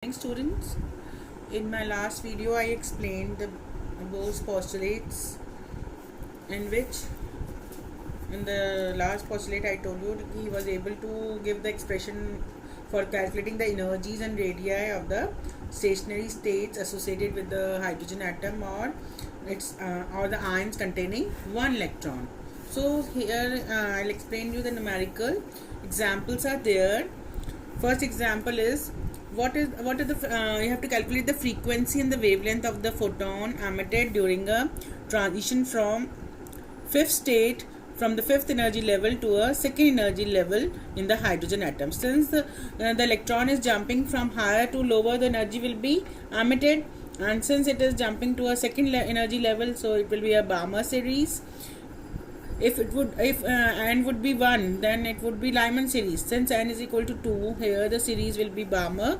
Morning, students. In my last video I explained the Bohr's postulates, in which in the last postulate I told you he was able to give the expression for calculating the energies and radii of the stationary states associated with the hydrogen atom or the ions containing one electron. So here I'll explain you the numerical examples are there. First example is what are the you have to calculate the frequency and the wavelength of the photon emitted during a transition from the fifth energy level to a second energy level in the hydrogen atom. Since the electron is jumping from higher to lower, the energy will be emitted, and since it is jumping to a second energy level, so it will be a Balmer series. If n would be 1, then it would be Lyman series. Since n is equal to 2, here the series will be Balmer.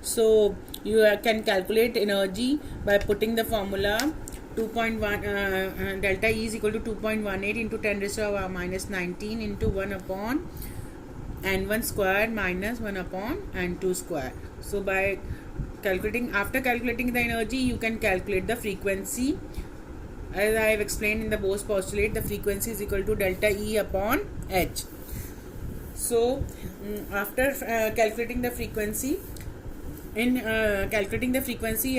So you can calculate energy by putting the formula 2.1 delta E is equal to 2.18 into 10 raised to the minus 19 into 1 upon n1 square minus 1 upon n2 square. So by after calculating the energy, you can calculate the frequency. As I have explained in the Bohr's postulate, the frequency is equal to delta E upon H. So after calculating the frequency, you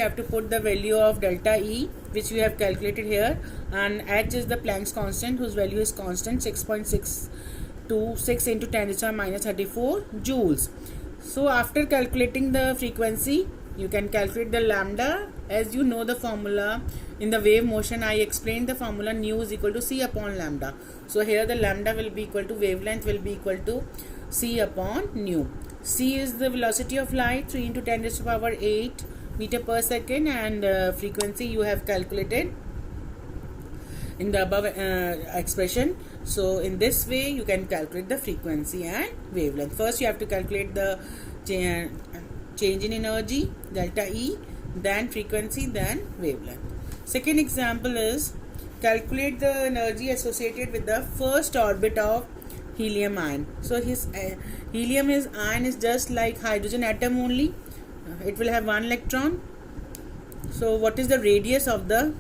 have to put the value of delta E, which we have calculated here, and H is the Planck's constant, whose value is constant 6.626 into 10 to the minus 34 joules. So after calculating the frequency, you can calculate the lambda. As you know the formula in the wave motion, I explained the formula nu is equal to c upon lambda. So here the lambda will be equal to wavelength will be equal to c upon nu. C is the velocity of light, 3 into 10 raised to the power 8 meter per second, and frequency you have calculated in the above expression. So in this way you can calculate the frequency and wavelength. First you have to calculate the change in energy, delta E, then frequency, then wavelength. Second example is calculate the energy associated with the first orbit of helium ion. So his helium ion is just like hydrogen atom only. It will have one electron. So what is the radius of the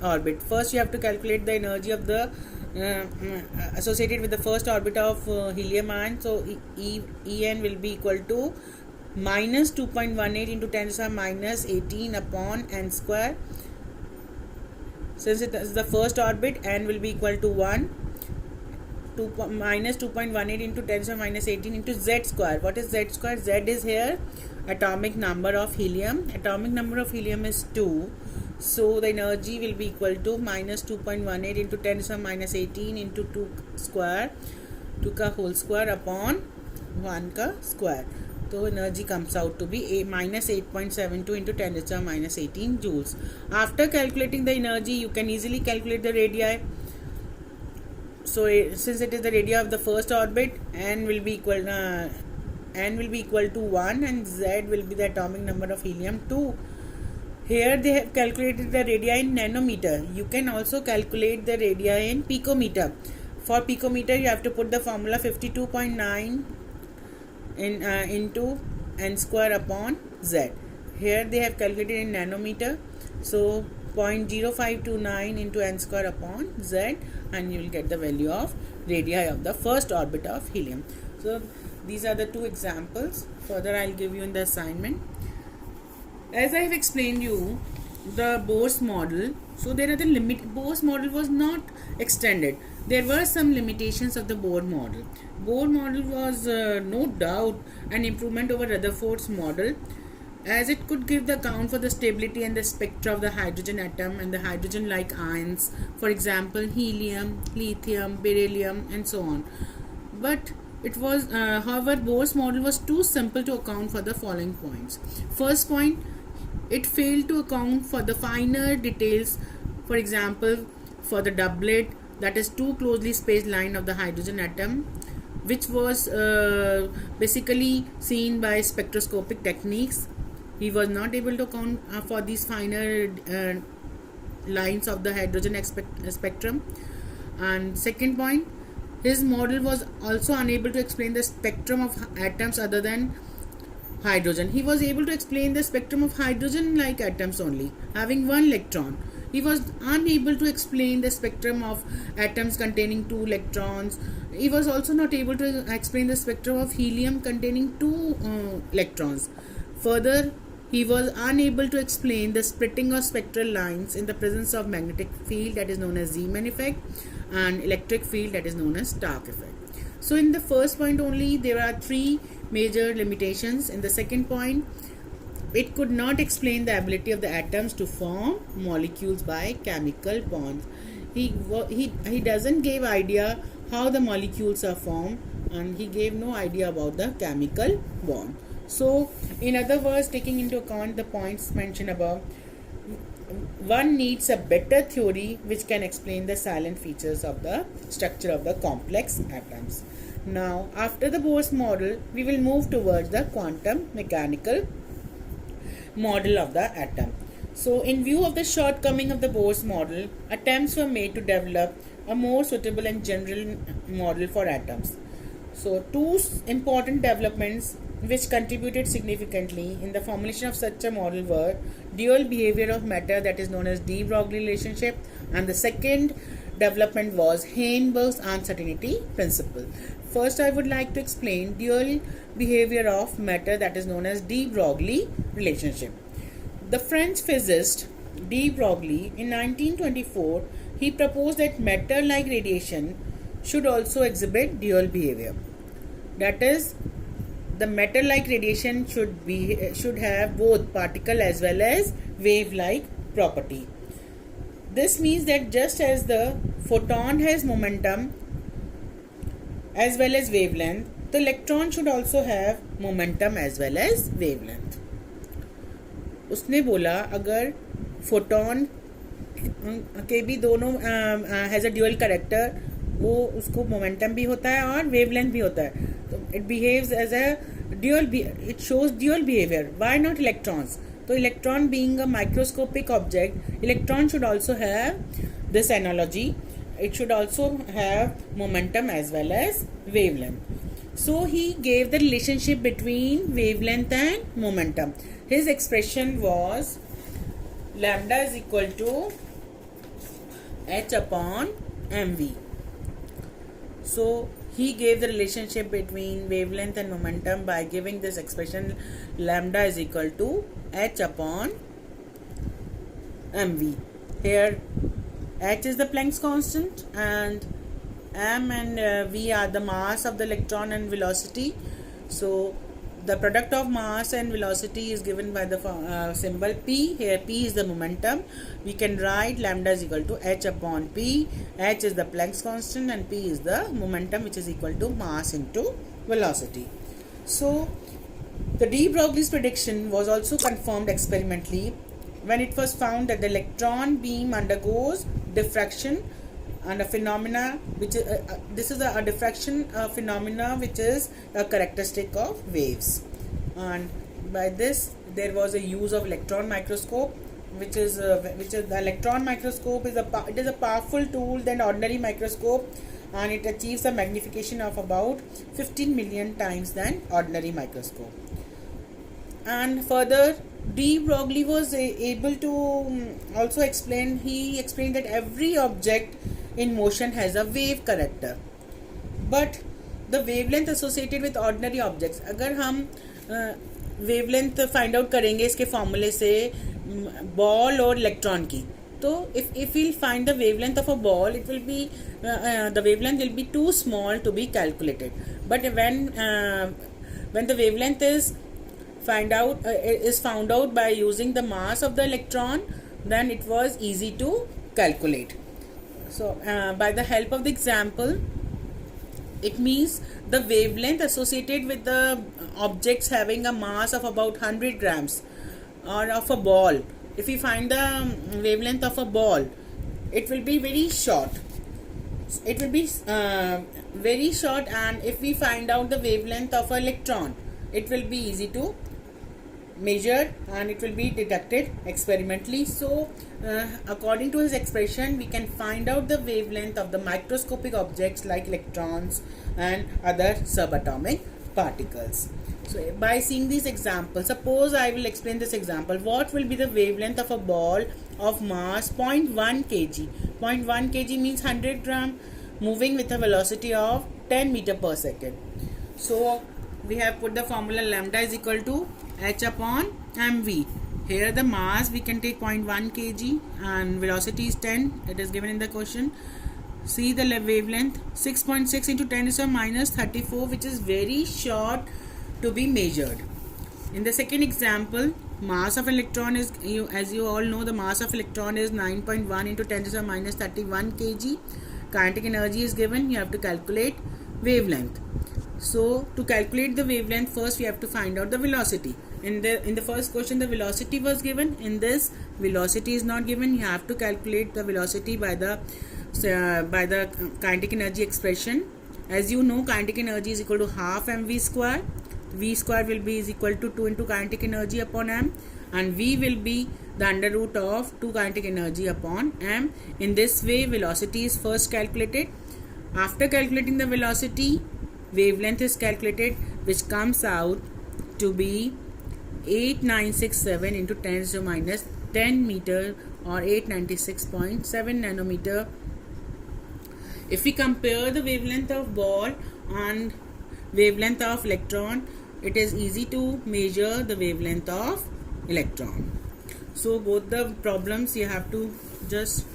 orbit? First you have to calculate the energy of the associated with the first orbit of helium ion. So En will be equal to minus 2.18 into 10 to the minus 18 upon n square. Since it is the first orbit, n will be equal to 1. Minus 2.18 into 10 to the minus 18 into z square. What is z square? Z is here atomic number of helium. Atomic number of helium is 2. So the energy will be equal to minus 2.18 into 10 to the minus 18 into 2 square, 2 ka whole square upon 1 ka square. So energy comes out to be minus 8.72 into 10 to the minus 18 joules. After calculating the energy, you can easily calculate the radii. So since it is the radii of the first orbit, n will be equal to 1, and z will be the atomic number of helium 2. Here they have calculated the radii in nanometer. You can also calculate the radii in picometer. For picometer, you have to put the formula 52.9 into n square upon z. Here they have calculated in nanometer. So 0.0529 into n square upon z, and you will get the value of radii of the first orbit of helium. So these are the two examples. Further I will give you in the assignment. As I have explained you the Bohr's model, so there are the Bohr's model was not extended. There were some limitations of the Bohr model. Bohr model was no doubt an improvement over Rutherford's model, as it could give the account for the stability and the spectra of the hydrogen atom and the hydrogen-like ions, for example helium, lithium, beryllium, and so on. But it was, however, Bohr's model was too simple to account for the following points. First point, it failed to account for the finer details, for example, for the doublet, that is too closely spaced line of the hydrogen atom, which was basically seen by spectroscopic techniques. He was not able to account for these finer lines of the hydrogen spectrum. And second point, his model was also unable to explain the spectrum of atoms other than hydrogen. He was able to explain the spectrum of hydrogen like atoms only, having one electron. He was unable to explain the spectrum of atoms containing two electrons. He was also not able to explain the spectrum of helium containing two electrons. Further, he was unable to explain the splitting of spectral lines in the presence of magnetic field, that is known as Zeeman effect, and electric field, that is known as Stark effect. So in the first point only, there are three major limitations. In the second point, it could not explain the ability of the atoms to form molecules by chemical bonds. He doesn't give idea how the molecules are formed, and he gave no idea about the chemical bond. So in other words, taking into account the points mentioned above, one needs a better theory which can explain the silent features of the structure of the complex atoms. Now, after the Bohr's model, we will move towards the quantum mechanical model of the atom. So, in view of the shortcoming of the Bohr's model, attempts were made to develop a more suitable and general model for atoms. So, two important developments which contributed significantly in the formulation of such a model were dual behavior of matter, that is known as de Broglie relationship, and the second development was Heisenberg's uncertainty principle. First, I would like to explain dual behavior of matter, that is known as de Broglie relationship. The French physicist de Broglie in 1924, he proposed that matter like radiation should also exhibit dual behavior. That is, the matter like radiation should have both particle as well as wave like property. This means that just as the photon has momentum as well as wavelength, the electron should also have momentum as well as wavelength. उसने बोला अगर photon के भी दोनों has a dual character, वो उसको momentum भी होता है और वेवलेंथ भी होता है, तो it behaves as a dual, it shows dual behaviour. Why not electrons? तो electron being a microscopic object, electron should also have this analogy, it should also have momentum as well as wavelength. So he gave the relationship between wavelength and momentum. His expression was lambda is equal to h upon mv. So he gave the relationship between wavelength and momentum by giving this expression lambda is equal to h upon mv. Here h is the Planck's constant and m and v are the mass of the electron and velocity. So the product of mass and velocity is given by the symbol p. Here p is the momentum. We can write lambda is equal to h upon p. H is the Planck's constant and p is the momentum, which is equal to mass into velocity. So the de Broglie's prediction was also confirmed experimentally when it was found that the electron beam undergoes diffraction and a phenomena which is this is a diffraction phenomena which is a characteristic of waves. And by this there was a use of electron microscope, which is the electron microscope is a powerful tool than ordinary microscope, and it achieves a magnification of about 15 million times than ordinary microscope. And further, de Broglie was able to also explain, he explained that every object in motion has a wave character, but the wavelength associated with ordinary objects, अगर हम wavelength find out करेंगे इसके फॉर्मूले से ball और electron की, तो if we'll find the wavelength of a ball, it will be the wavelength will be too small to be calculated. But when the wavelength is found out by using the mass of the electron, then it was easy to calculate. So by the help of the example, it means the wavelength associated with the objects having a mass of about 100 grams or of a ball. If we find the wavelength of a ball, it will be very short. It will be very short, and if we find out the wavelength of an electron, it will be easy to measure and it will be detected experimentally. So according to his expression, we can find out the wavelength of the microscopic objects like electrons and other subatomic particles. So by seeing this example, suppose I will explain this example. What will be the wavelength of a ball of mass 0.1 kg? 0.1 kg means 100 gram, moving with a velocity of 10 meter per second. So we have put the formula lambda is equal to h upon mv. Here the mass we can take 0.1 kg and velocity is 10. It is given in the question. See the wavelength 6.6 into 10 to the minus 34, which is very short to be measured. In the second example, mass of electron is, as you all know, the mass of electron is 9.1 into 10 to the minus 31 kg. Kinetic energy is given. You have to calculate wavelength. So to calculate the wavelength, first we have to find out the velocity. In the first question, the velocity was given. In this, velocity is not given. You have to calculate the velocity by the kinetic energy expression. As you know, kinetic energy is equal to half mv square. V square will be is equal to 2 into kinetic energy upon m, and V will be the under root of 2 kinetic energy upon m. In this way, velocity is first calculated. After calculating the velocity, wavelength is calculated, which comes out to be 8967 into 10 to the minus 10 meter or 896.7 nanometer. If we compare the wavelength of ball and wavelength of electron, it is easy to measure the wavelength of electron. So both the problems you have to just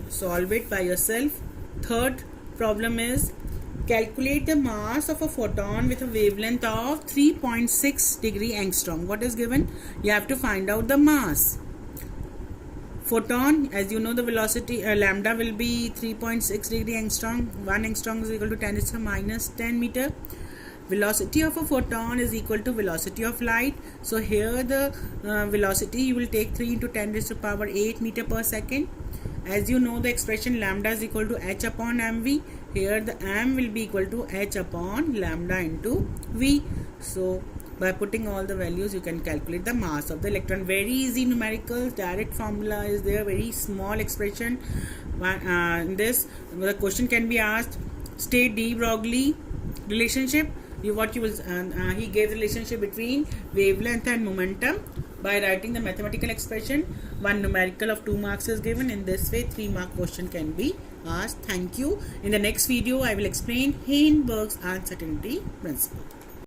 solve it by yourself. Third problem is calculate the mass of a photon with a wavelength of 3.6 degree angstrom. What is given? You have to find out the mass. Photon, as you know, the velocity lambda will be 3.6 degree angstrom. 1 angstrom is equal to 10 to the minus 10 meter. Velocity of a photon is equal to velocity of light. So here the velocity you will take 3 into 10 to the power 8 meter per second. As you know, the expression lambda is equal to h upon mv. Here the m will be equal to h upon lambda into v. So by putting all the values, you can calculate the mass of the electron. Very easy numerical, direct formula is there, very small expression. In this, the question can be asked, state de Broglie relationship. He gave the relationship between wavelength and momentum by writing the mathematical expression. One numerical of 2 marks is given. In this way, 3-mark question can be asked. Thank you. In the next video, I will explain Heisenberg's uncertainty principle.